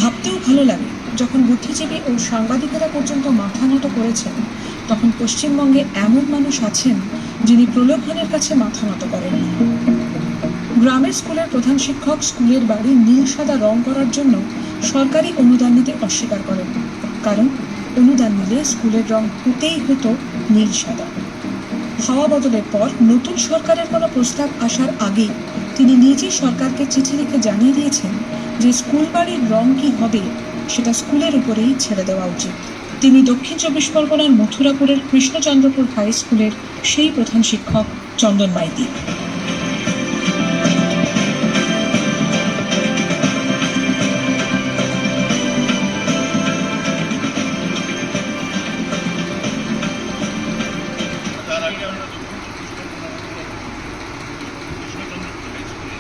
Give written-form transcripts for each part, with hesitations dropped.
ভাবতেও ভালো লাগে, যখন বুদ্ধিজীবী ও সাংবাদিকেরা পর্যন্ত মাথা নত করেছেন, তখন পশ্চিমবঙ্গে এমন মানুষ আছেন যিনি প্রলোভনের কাছে মাথা নত করেননি। গ্রামের স্কুলের প্রধান শিক্ষক স্কুলের বাড়ি নীল সাদা রং করার জন্য সরকারি অনুদান নিতে অস্বীকার করেন, কারণ অনুদান নিলে স্কুলের রং হতেই হতো নীল সাদা। হাওয়া বদলের পর নতুন সরকারের কোনো প্রস্তাব আসার আগেই তিনি নিজে সরকারকে চিঠি লিখে জানিয়ে দিয়েছেন যে স্কুল বাড়ির রং কি হবে সেটা স্কুলের উপরেই ছেড়ে দেওয়া উচিত। তিনি দক্ষিণ চব্বিশ পরগনার মথুরাপুরের কৃষ্ণচন্দ্রপুর হাই স্কুলের সেই প্রধান শিক্ষক চন্দন মাইতি। তার আগে আমরা দক্ষিণ চব্বিশ পরগনা কৃষ্ণচন্দ্রপুর হাই স্কুলে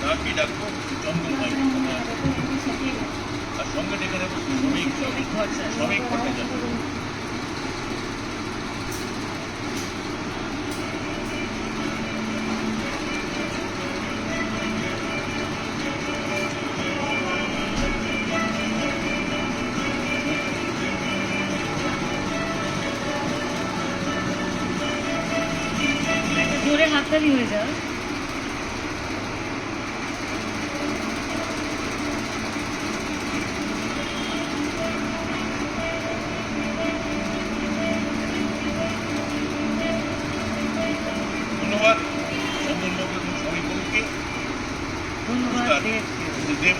তাকে ডাকবো চন্দন মাইতি, আর সঙ্গে ডেকে দেবো শ্রমিক ভট্টাচার্য। জোরে হাততালি হয়ে যাও। ধন্যবাদ চন্দনবাবু এবং শ্রমিকবাবুকে। ধন্যবাদ দেব।